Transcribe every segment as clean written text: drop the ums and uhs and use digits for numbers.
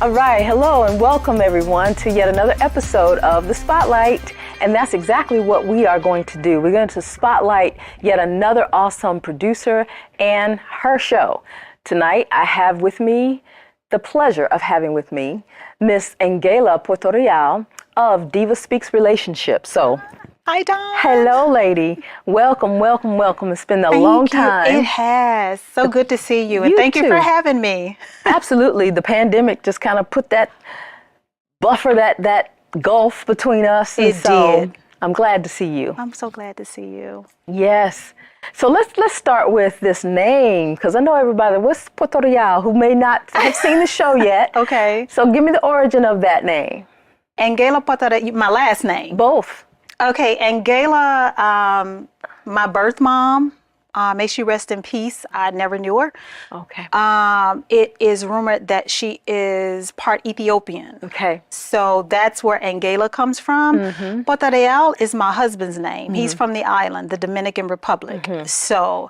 All right, hello and welcome everyone to yet another episode of The Spotlight. And that's exactly what we are going to do. We're going to spotlight yet another awesome producer and her show. Tonight, I have with me the pleasure of having with me Miss AnGala Portorreal of DivaSpeaks Relationships. So, hi, Dawn. Hello, lady. Welcome, welcome, welcome. It's been a long time. It has. So good to see you. And thank you for having me. Absolutely. The pandemic just kind of put that buffer, that gulf between us. And it did. I'm glad to see you. I'm so glad to see you. Yes. So let's start with this name, because I know everybody, what's Portorreal, who may not have seen the show yet. Okay. So give me the origin of that name. AnGala Portorreal, my last name. Both. Okay, AnGala, my birth mom, may she rest in peace. I never knew her. Okay. It is rumored that she is part Ethiopian. Okay. So that's where AnGala comes from. Mm-hmm. Portorreal is my husband's name. Mm-hmm. He's from the island, the Dominican Republic. Mm-hmm. So,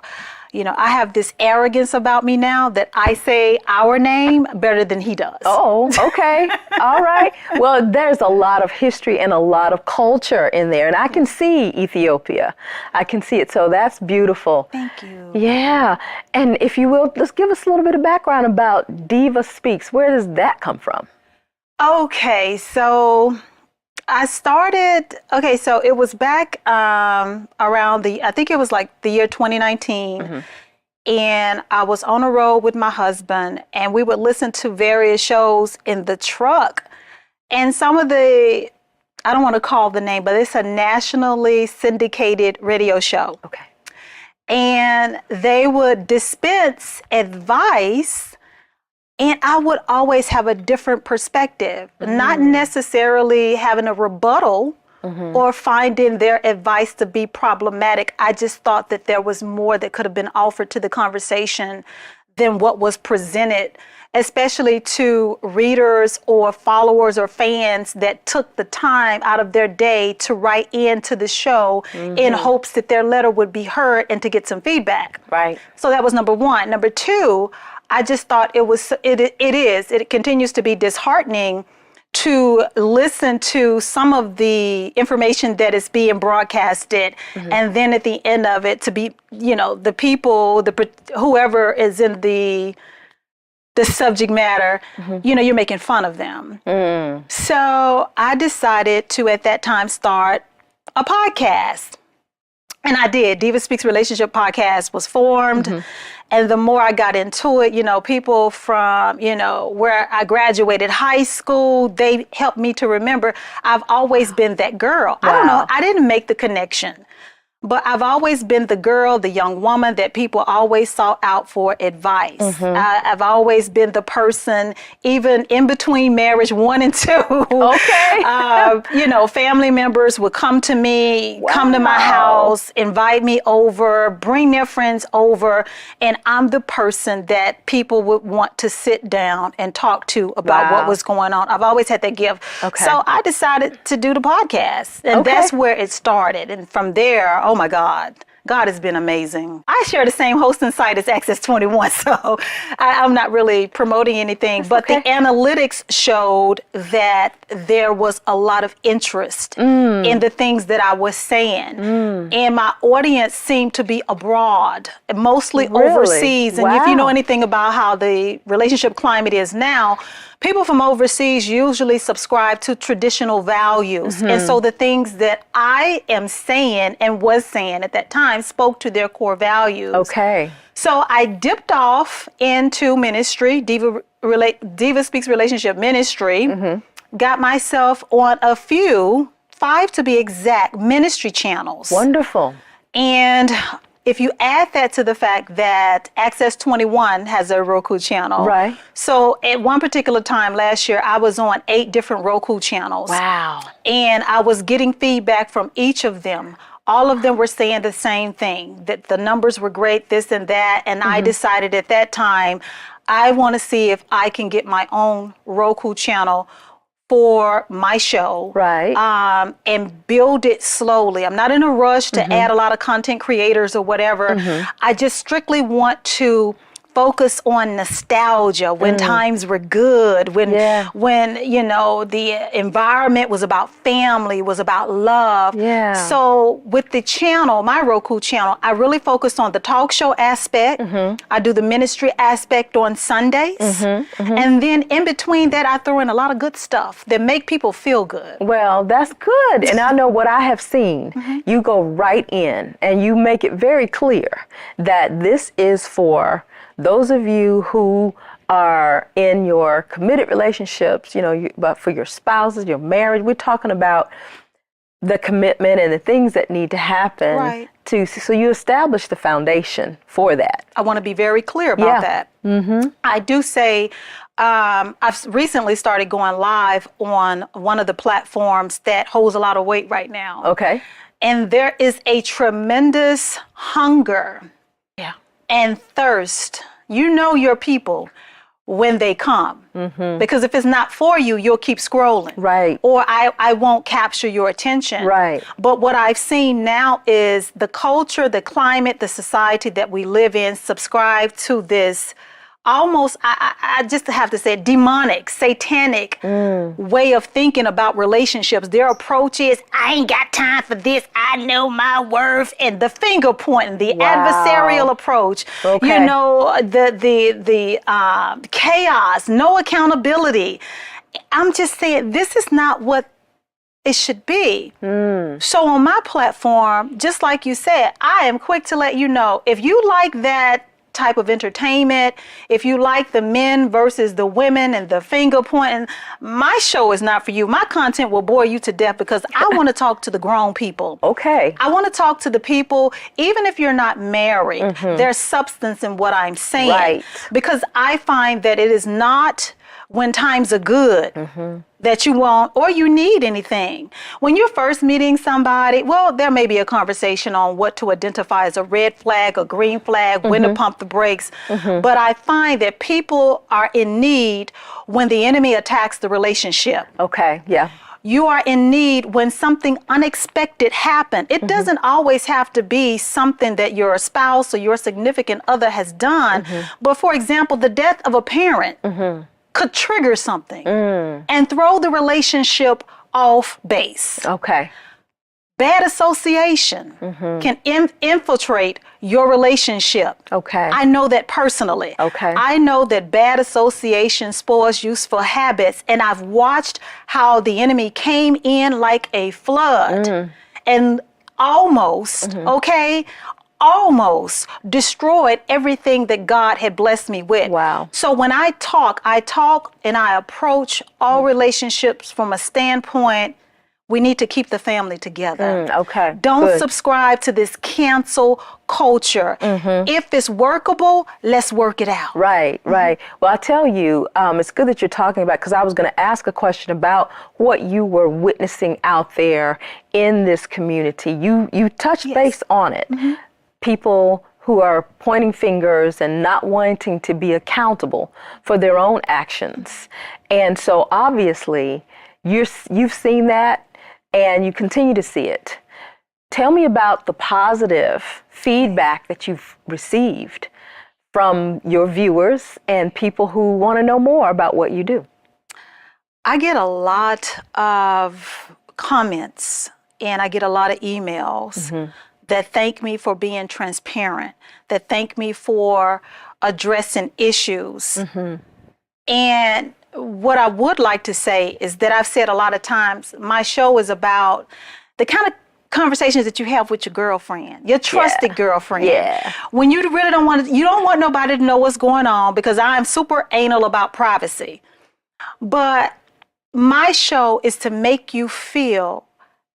you know, I have this arrogance about me now that I say our name better than he does. Oh, okay. All right. Well, there's a lot of history and a lot of culture in there, and I can see Ethiopia. I can see it. So that's beautiful. Thank you. Yeah. And if you will, let's give us a little bit of background about DivaSpeaks. Where does that come from? Okay. So I started, so it was back around I think it was like the year 2019. Mm-hmm. And I was on a road with my husband, and we would listen to various shows in the truck. And some of I don't want to call the name, but it's a nationally syndicated radio show. Okay. And they would dispense advice, and I would always have a different perspective, not necessarily having a rebuttal or finding their advice to be problematic. I just thought that there was more that could have been offered to the conversation than what was presented, especially to readers or followers or fans that took the time out of their day to write into the show in hopes that their letter would be heard and to get some feedback. Right. So that was number one. Number two, I just thought it continues to be disheartening to listen to some of the information that is being broadcasted, and then at the end of it to be, you know, the people, whoever is in the subject matter, you know, you're making fun of them. So I decided to, at that time, start a podcast. And I did. DivaSpeaks Relationship Podcast was formed. And the more I got into it, you know, people from, you know, where I graduated high school, they helped me to remember I've always been that girl. Wow. I don't know. I didn't make the connection. But I've always been the girl, the young woman that people always sought out for advice. I've always been the person, even in between marriage 1 and 2. Okay. You know, family members would come to me, come to my house, invite me over, bring their friends over, and I'm the person that people would want to sit down and talk to about what was going on. I've always had that gift. Okay. So I decided to do the podcast, and that's where it started. And from there, oh my God. God has been amazing. I share the same hosting site as Access 21, so I'm not really promoting anything, but the analytics showed that there was a lot of interest in the things that I was saying. And my audience seemed to be abroad, mostly overseas. And if you know anything about how the relationship climate is now, people from overseas usually subscribe to traditional values. And so the things that I am saying and was saying at that time spoke to their core values. Okay. So I dipped off into ministry, DivaSpeaks Relationship Ministry, got myself on a few, 5 to be exact, ministry channels. Wonderful. And if you add that to the fact that Access 21 has a Roku channel. Right. So at one particular time last year, I was on 8 different Roku channels. Wow. And I was getting feedback from each of them. All of them were saying the same thing, that the numbers were great, this and that. And I decided at that time, I want to see if I can get my own Roku channel for my show, right? And build it slowly. I'm not in a rush to add a lot of content creators or whatever. I just strictly want to focus on nostalgia when times were good, when the environment was about family, was about love. Yeah. So with the channel, my Roku channel, I really focused on the talk show aspect. I do the ministry aspect on Sundays. And then in between that, I throw in a lot of good stuff that make people feel good. Well, that's good. And I know what I have seen. You go right in and you make it very clear that this is for those of you who are in your committed relationships, but for your spouses, your marriage. We're talking about the commitment and the things that need to happen so you establish the foundation for that. I want to be very clear about that. I do say I've recently started going live on one of the platforms that holds a lot of weight right now. Okay. And there is a tremendous hunger and thirst. You know your people when they come. Because if it's not for you, you'll keep scrolling. Right. Or I won't capture your attention. Right. But what I've seen now is the culture, the climate, the society that we live in subscribe to this almost, I just have to say, demonic, satanic way of thinking about relationships. Their approach is, I ain't got time for this. I know my worth. And the finger pointing, the adversarial approach, the chaos, no accountability. I'm just saying, this is not what it should be. So on my platform, just like you said, I am quick to let you know, if you like that type of entertainment, if you like the men versus the women and the finger pointing, my show is not for you. My content will bore you to death because I want to talk to the grown people. Okay. I want to talk to the people, even if you're not married, there's substance in what I'm saying. Right. Because I find that it is not when times are good that you want or you need anything. When you're first meeting somebody, well, there may be a conversation on what to identify as a red flag, a green flag, when to pump the brakes. But I find that people are in need when the enemy attacks the relationship. Okay, yeah. You are in need when something unexpected happened. It doesn't always have to be something that your spouse or your significant other has done. But for example, the death of a parent could trigger something and throw the relationship off base. Okay. Bad association can infiltrate your relationship. Okay. I know that personally. Okay. I know that bad association spoils useful habits, and I've watched how the enemy came in like a flood and almost destroyed everything that God had blessed me with. Wow. So when I talk and I approach all relationships from a standpoint, we need to keep the family together. Okay. Don't subscribe to this cancel culture. If it's workable, let's work it out. Right. Well, I tell you, it's good that you're talking about, because I was going to ask a question about what you were witnessing out there in this community. You touched base on it. People who are pointing fingers and not wanting to be accountable for their own actions. And so obviously you've seen that and you continue to see it. Tell me about the positive feedback that you've received from your viewers and people who want to know more about what you do. I get a lot of comments and I get a lot of emails that thank me for being transparent, that thank me for addressing issues. And what I would like to say is that I've said a lot of times, my show is about the kind of conversations that you have with your girlfriend, your trusted girlfriend. When you really you don't want nobody to know what's going on, because I'm super anal about privacy. But my show is to make you feel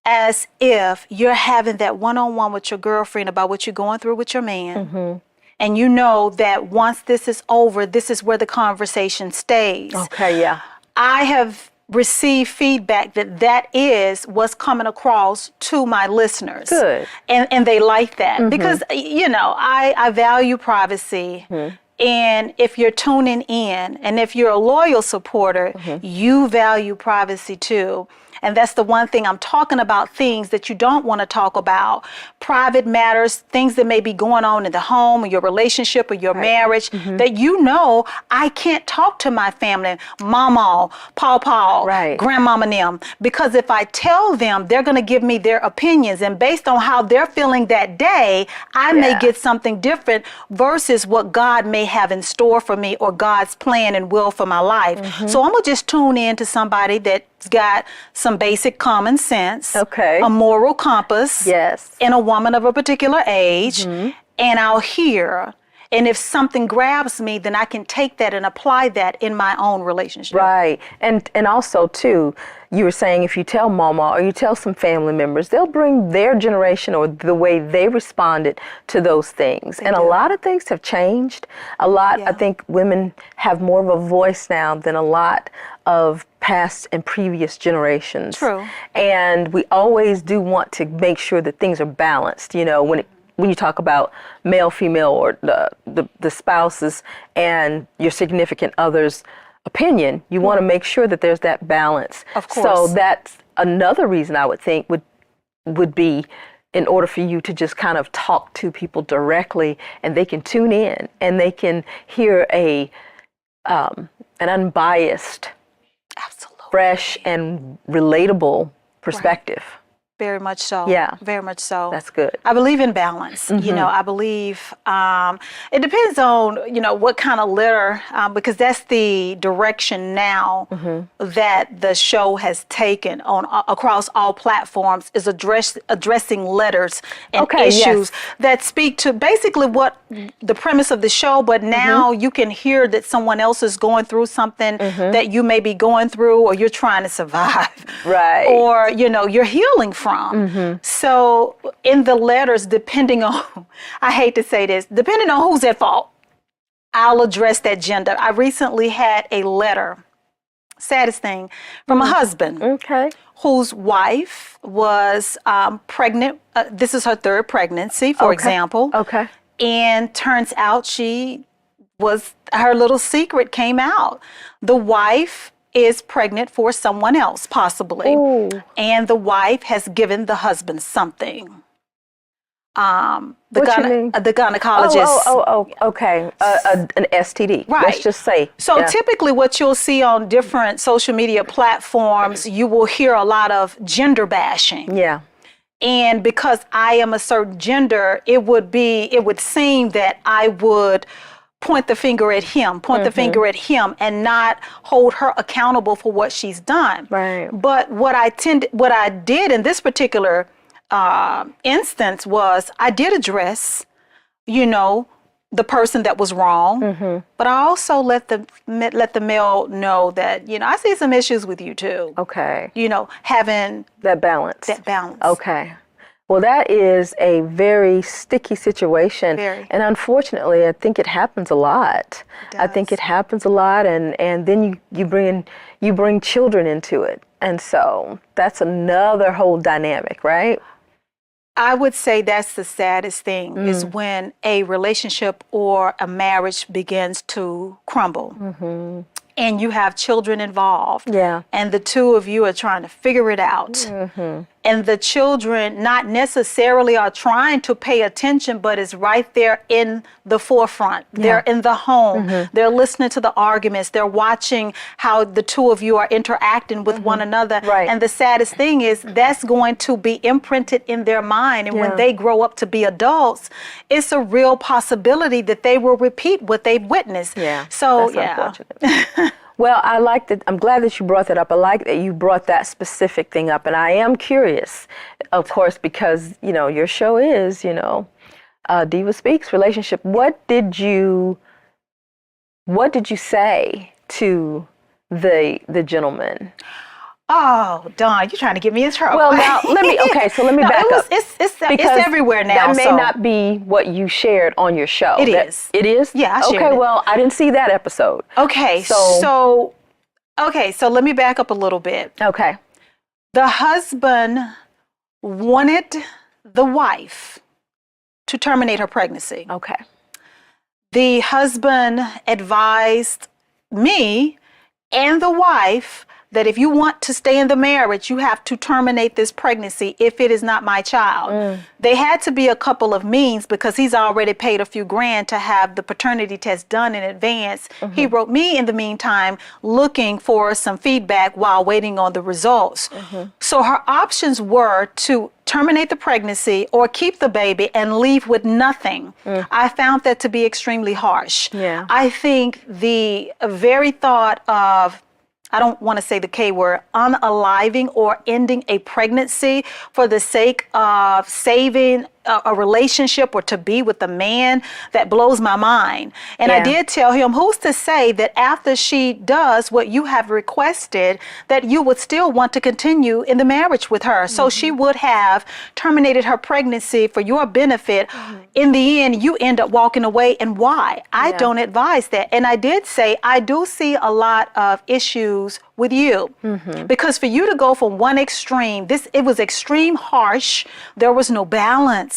as if you're having that one-on-one with your girlfriend about what you're going through with your man. And you know that once this is over, this is where the conversation stays. Okay, yeah. I have received feedback that is what's coming across to my listeners. Good. And they like that because, I value privacy. And if you're tuning in and if you're a loyal supporter, you value privacy too. And that's the one thing I'm talking about, things that you don't want to talk about, private matters, things that may be going on in the home or your relationship or your marriage that I can't talk to my family, mama, pawpaw, grandmama and them, because if I tell them, they're going to give me their opinions, and based on how they're feeling that day, I may get something different versus what God may have in store for me or God's plan and will for my life. So I'm going to just tune in to somebody that's got some basic common sense, a moral compass, and a woman of a particular age, and I'll hear. And if something grabs me, then I can take that and apply that in my own relationship. Right. And also, too, you were saying if you tell mama or you tell some family members, they'll bring their generation or the way they responded to those things. And a lot of things have changed. A lot, I think women have more of a voice now than a lot of past and previous generations. True. And we always do want to make sure that things are balanced, when you talk about male, female, or the spouses and your significant other's opinion, you want to make sure that there's that balance. Of course. So that's another reason I would think would be in order for you to just kind of talk to people directly, and they can tune in and they can hear an unbiased, fresh and relatable perspective. Very much so. Yeah. Very much so. That's good. I believe in balance. I believe it depends on, what kind of litter, because that's the direction now that the show has taken across all platforms, is addressing letters and issues that speak to basically what the premise of the show, but now you can hear that someone else is going through something that you may be going through, or you're trying to survive. Right. Or, you're healing from. So in the letters, depending on, I hate to say this, depending on who's at fault, I'll address that gender. I recently had a letter, saddest thing, from a husband whose wife was pregnant. This is her third pregnancy, for example. And turns out her little secret came out. The wife is pregnant for someone else, possibly. Ooh. And the wife has given the husband something. The gynecologist. Okay. An STD. Right. Let's just say. So typically what you'll see on different social media platforms, you will hear a lot of gender bashing. Yeah. And because I am a certain gender, it would seem that I would point the finger at him, and not hold her accountable for what she's done. Right. But what I did in this particular instance was I did address, the person that was wrong, but I also let the male know that, I see some issues with you too. Okay. Having that balance. Okay. Well, that is a very sticky situation. Very. And unfortunately, I think it happens a lot. I think it happens a lot, and then you bring children into it. And so that's another whole dynamic, right? I would say that's the saddest thing, is when a relationship or a marriage begins to crumble. And you have children involved. Yeah. And the two of you are trying to figure it out. And the children not necessarily are trying to pay attention, but is right there in the forefront. Yeah. They're in the home. They're listening to the arguments. They're watching how the two of you are interacting with one another. Right. And the saddest thing is that's going to be imprinted in their mind. And when they grow up to be adults, it's a real possibility that they will repeat what they've witnessed. Yeah. So, that's unfortunate. Well, I'm glad that you brought that up. I like that you brought that specific thing up. And I am curious, of course, because, your show is, DivaSpeaks Relationship. What did you say to the gentleman? Oh, Dawn, you're trying to get me in trouble. Well, now, let me back up. It's everywhere now. That may not be what you shared on your show. It is. It is? Yeah, I shared it. Okay, well, I didn't see that episode. Okay, so let me back up a little bit. Okay. The husband wanted the wife to terminate her pregnancy. Okay. The husband advised me and the wife that if you want to stay in the marriage, you have to terminate this pregnancy if it is not my child. They had to be a couple of means because he's already paid a few grand to have the paternity test done in advance. He wrote me in the meantime looking for some feedback while waiting on the results. So her options were to terminate the pregnancy or keep the baby and leave with nothing. I found that to be extremely harsh. Yeah. I think the very thought of, I don't want to say the K word, unaliving or ending a pregnancy for the sake of saving a relationship or to be with a man, that blows my mind. And I did tell him, who's to say that after she does what you have requested, that you would still want to continue in the marriage with her? So she would have terminated her pregnancy for your benefit. In the end, you end up walking away. And why? I don't advise that. And I did say, I do see a lot of issues with you, because for you to go from one extreme, it was extreme harsh. There was no balance.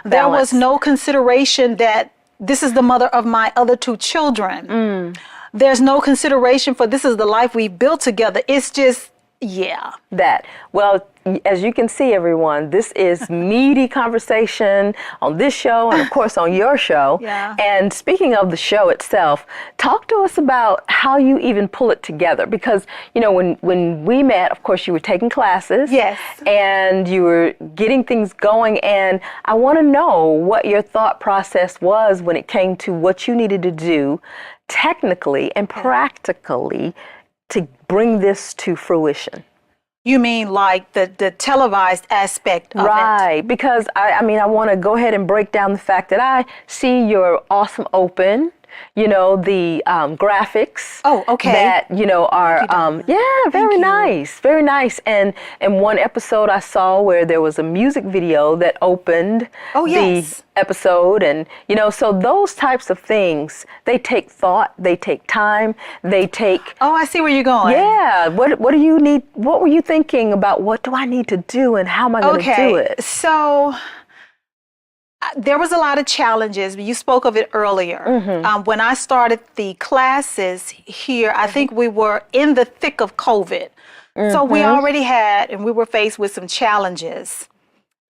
There was no consideration that this is the mother of my other 2 children. There's no consideration for this is the life we built together. It's just, that. Well, as you can see, everyone, this is meaty conversation on this show and, of course, on your show. And speaking of the show itself, talk to us about how you even pull it together. Because, you know, when we met, of course, you were taking classes. And you were getting things going. And I want to know what your thought process was when it came to what you needed to do technically and practically to bring this to fruition. You mean like the televised aspect of it? Right, because I mean, I want to go ahead and break down the fact that I see your awesome open, you know, the graphics. That, you know, are, very nice, very nice. And in one episode I saw where there was a music video that opened the episode. And, you know, so those types of things, they take thought, they take time, they take... Oh, I see where you're going. Yeah. What do you need? What were you thinking about? What do I need to do and how am I going to do it? So... there was a lot of challenges. You spoke of it earlier. When I started the classes here, I think we were in the thick of COVID. So we already had, and we were faced with some challenges.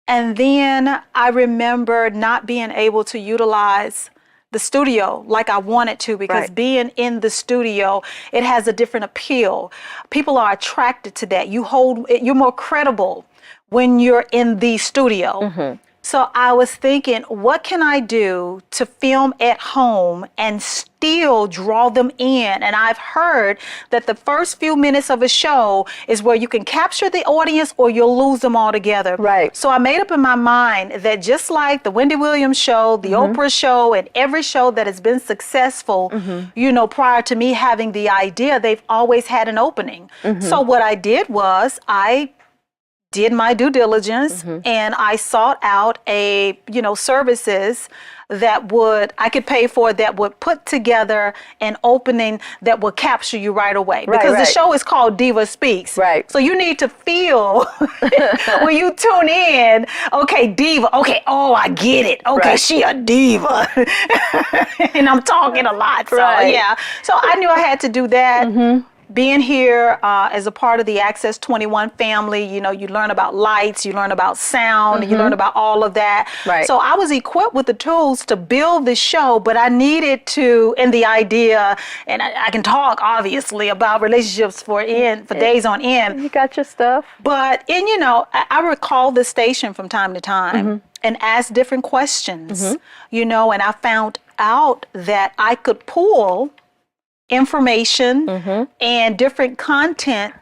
And then I remember not being able to utilize the studio like I wanted to, because being in the studio, it has a different appeal. People are attracted to that. You're more credible when you're in the studio. So I was thinking, what can I do to film at home and still draw them in? And I've heard that the first few minutes of a show is where you can capture the audience or you'll lose them altogether. So I made up in my mind that just like the Wendy Williams show, the Oprah show, and every show that has been successful, you know, prior to me having the idea, they've always had an opening. So what I did was I did my due diligence and I sought out services that I could pay for, that would put together an opening that would capture you right away. Because the show is called Diva Speaks. So you need to feel when you tune in, okay, diva, okay, oh, I get it. Okay, she a diva. And I'm talking a lot. So so I knew I had to do that. Being here as a part of the Access 21 family, you know, you learn about lights, you learn about sound, you learn about all of that. So I was equipped with the tools to build the show, but I needed to, in the idea, and I can talk obviously about relationships for days on end. You got your stuff. But, you know, I recall the station from time to time and ask different questions, you know, and I found out that I could pull information and different content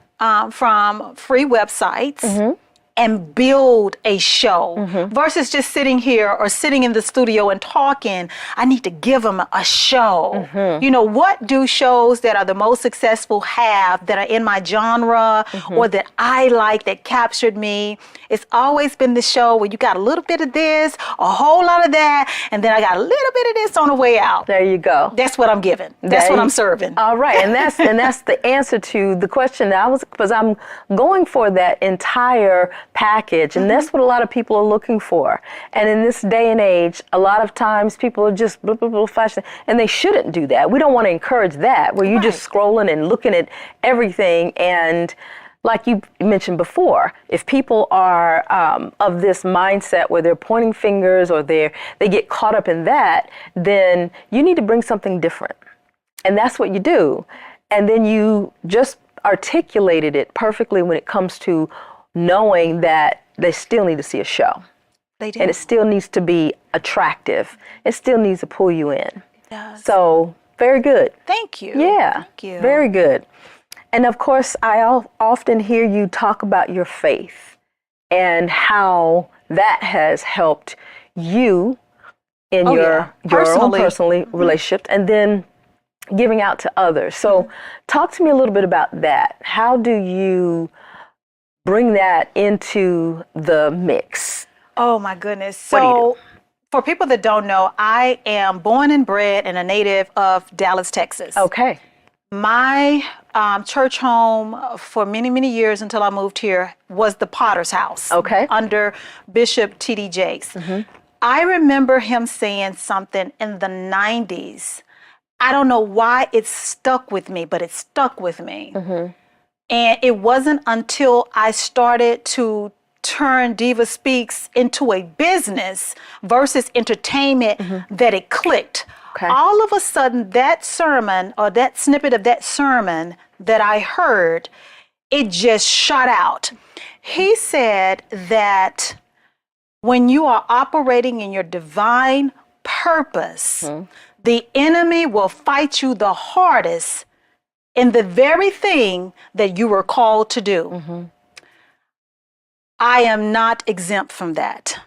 from free websites and build a show versus just sitting here or sitting in the studio and talking. I need to give them a show. You know, what do shows that are the most successful have that are in my genre or that I like, that captured me? It's always been the show where you got a little bit of this, a whole lot of that, and then I got a little bit of this on the way out. There you go. That's what I'm giving. That's what I'm serving. All right, and that's the answer to the question that because I'm going for that entire package. And that's what a lot of people are looking for. And in this day and age, a lot of times people are just flashing, and they shouldn't do that. We don't want to encourage that, where you're just scrolling and looking at everything. And like you mentioned before, if people are of this mindset where they're pointing fingers or they get caught up in that, then you need to bring something different. And that's what you do. And then you just articulated it perfectly when it comes to knowing that they still need to see a show. They do. And it still needs to be attractive. It still needs to pull you in. It does. So, very good. Thank you. Yeah. Thank you. Very good. And of course, I often hear you talk about your faith and how that has helped you in your own personal relationships, and then giving out to others. So talk to me a little bit about that. How do you bring that into the mix? Oh my goodness. What do you So for people that don't know, I am born and bred and a native of Dallas, Texas. Okay. My church home for many, many years until I moved here was the Potter's House. Okay. Under Bishop T.D. Jakes. I remember him saying something in the 90s. I don't know why it stuck with me, but it stuck with me. And it wasn't until I started to turn DivaSpeaks into a business versus entertainment that it clicked. Okay. All of a sudden, that sermon or that snippet of that sermon that I heard, it just shot out. He said that when you are operating in your divine purpose, the enemy will fight you the hardest in the very thing that you were called to do. I am not exempt from that.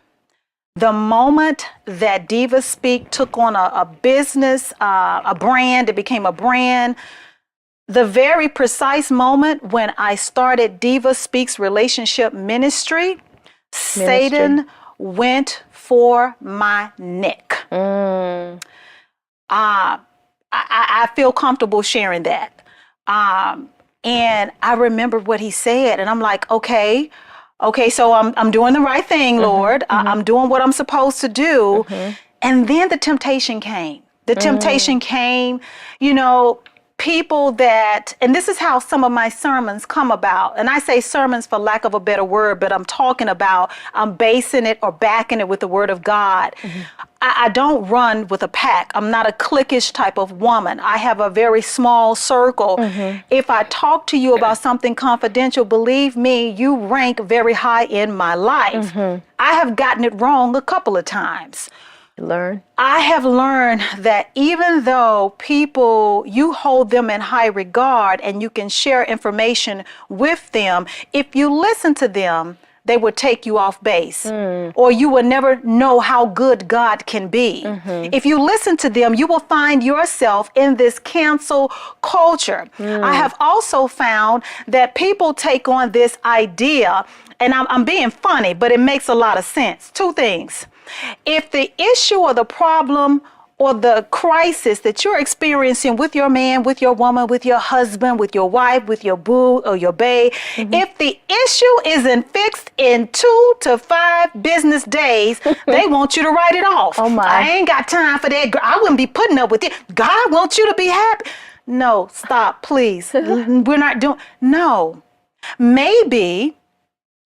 The moment that DivaSpeak took on a business, a brand, it became a brand, the very precise moment when I started DivaSpeaks Relationship Ministry, Satan went for my neck. I feel comfortable sharing that. And I remember what he said, and I'm like, okay, so I'm doing the right thing, Lord. I'm doing what I'm supposed to do. And then the temptation came. The temptation came, you know, people that, and this is how some of my sermons come about. And I say sermons for lack of a better word, but I'm talking about, I'm basing it or backing it with the word of God. I don't run with a pack. I'm not a cliquish type of woman. I have a very small circle. If I talk to you about something confidential, believe me, you rank very high in my life. I have gotten it wrong a couple of times. I have learned that even though people, you hold them in high regard and you can share information with them, if you listen to them, they would take you off base, or you will never know how good God can be. If you listen to them, you will find yourself in this cancel culture. I have also found that people take on this idea, and I'm being funny, but it makes a lot of sense. Two things. If the issue or the problem or the crisis that you're experiencing with your man, with your woman, with your husband, with your wife, with your boo or your bae, if the issue isn't fixed in 2 to 5 business days, they want you to write it off. Oh my. I ain't got time for that. I wouldn't be putting up with it. God wants you to be happy. No, stop, please. We're not doing, no. Maybe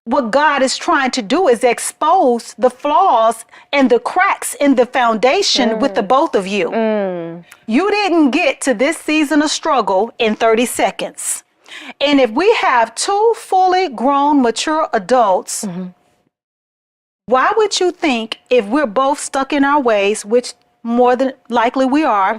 what God is trying to do is expose the flaws and the cracks in the foundation with the both of you. You didn't get to this season of struggle in 30 seconds. And if we have 2 fully grown, mature adults, why would you think if we're both stuck in our ways, which more than likely we are,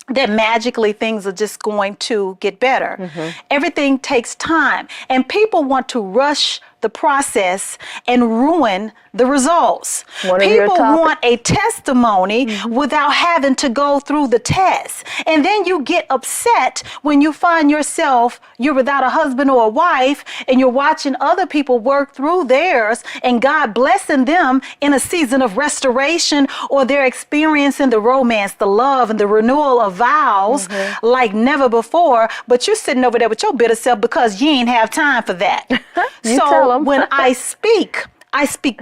that magically things are just going to get better? Everything takes time, and people want to rush the process and ruin the results. People want a testimony without having to go through the test. And then you get upset when you find yourself, you're without a husband or a wife, and you're watching other people work through theirs and God blessing them in a season of restoration, or they're experiencing the romance, the love, and the renewal of vows like never before. But you're sitting over there with your bitter self because you ain't have time for that. You tell them. When I speak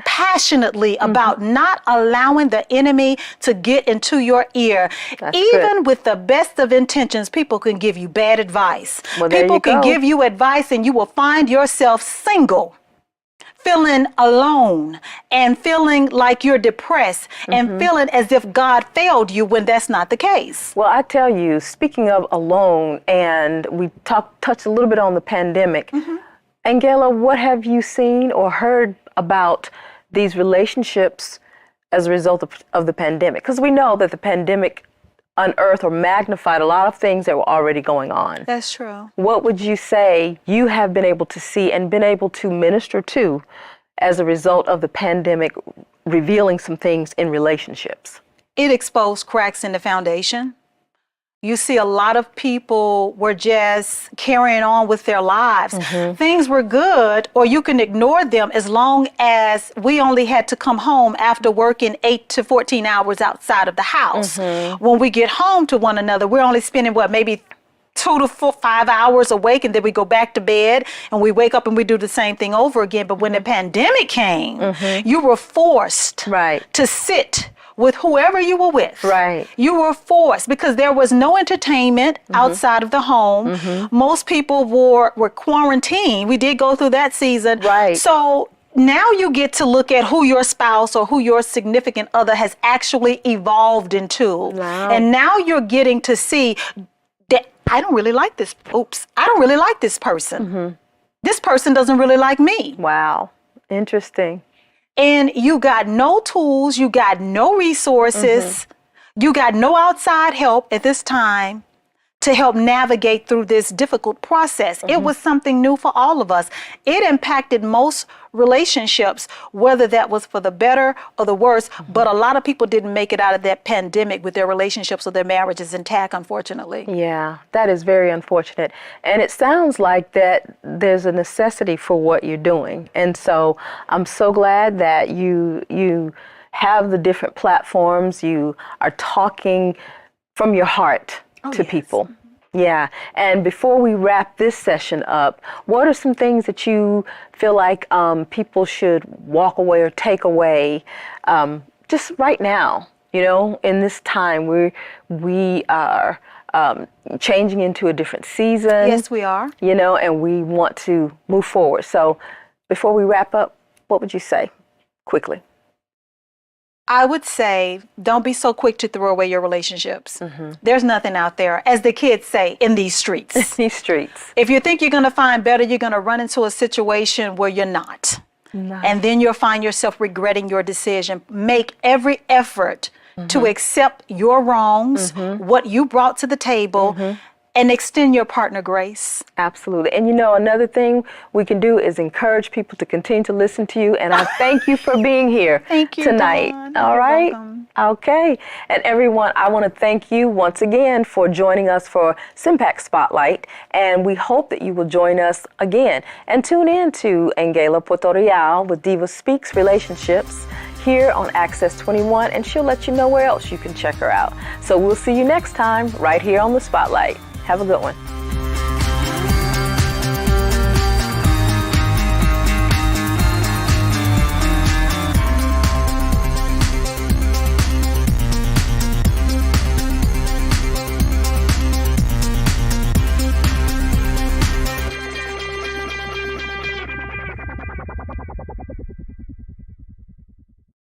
passionately about not allowing the enemy to get into your ear. That's Even good. with the best of intentions, people can give you bad advice. Well, there People you can go. give you advice and you will find yourself single, feeling alone and feeling like you're depressed and feeling as if God failed you when that's not the case. Well, I tell you, speaking of alone, and we touched a little bit on the pandemic, AnGala, what have you seen or heard about these relationships as a result of the pandemic? Because we know that the pandemic unearthed or magnified a lot of things that were already going on. That's true. What would you say you have been able to see and been able to minister to as a result of the pandemic revealing some things in relationships? It exposed cracks in the foundation. You see a lot of people were just carrying on with their lives. Things were good, or you can ignore them as long as we only had to come home after working 8 to 14 hours outside of the house. When we get home to one another, we're only spending maybe 2 to 5 hours awake, and then we go back to bed and we wake up and we do the same thing over again. But when the pandemic came, you were forced to sit with whoever you were with. Right. You were forced because there was no entertainment outside of the home. Most people were quarantined. We did go through that season. Right. So now you get to look at who your spouse or who your significant other has actually evolved into. Wow. And now you're getting to see that I don't really like this. I don't really like this person. This person doesn't really like me. Wow. Interesting. And you got no tools, you got no resources, you got no outside help at this time to help navigate through this difficult process. It was something new for all of us. It impacted most relationships, whether that was for the better or the worse, but a lot of people didn't make it out of that pandemic with their relationships or their marriages intact, unfortunately. Yeah, that is very unfortunate. And it sounds like that there's a necessity for what you're doing. And so I'm so glad that you have the different platforms. You are talking from your heart to people. Yeah. And before we wrap this session up, what are some things that you feel like people should walk away or take away just right now? You know, in this time we are changing into a different season. Yes, we are. You know, and we want to move forward. So before we wrap up, what would you say quickly? I would say, don't be so quick to throw away your relationships. There's nothing out there, as the kids say, in these streets. These streets. If you think you're going to find better, you're going to run into a situation where you're not. And then you'll find yourself regretting your decision. Make every effort to accept your wrongs, what you brought to the table, and extend your partner grace. Absolutely. And you know, another thing we can do is encourage people to continue to listen to you. And I thank you for being here Thank you, tonight. Dawn. All You're right. welcome. Okay. And everyone, I want to thank you once again for joining us for Simpact Spotlight. And we hope that you will join us again and tune in to AnGala Portorreal with DivaSpeaks Relationships here on Access 21, and she'll let you know where else you can check her out. So we'll see you next time right here on the Spotlight. Have a good one.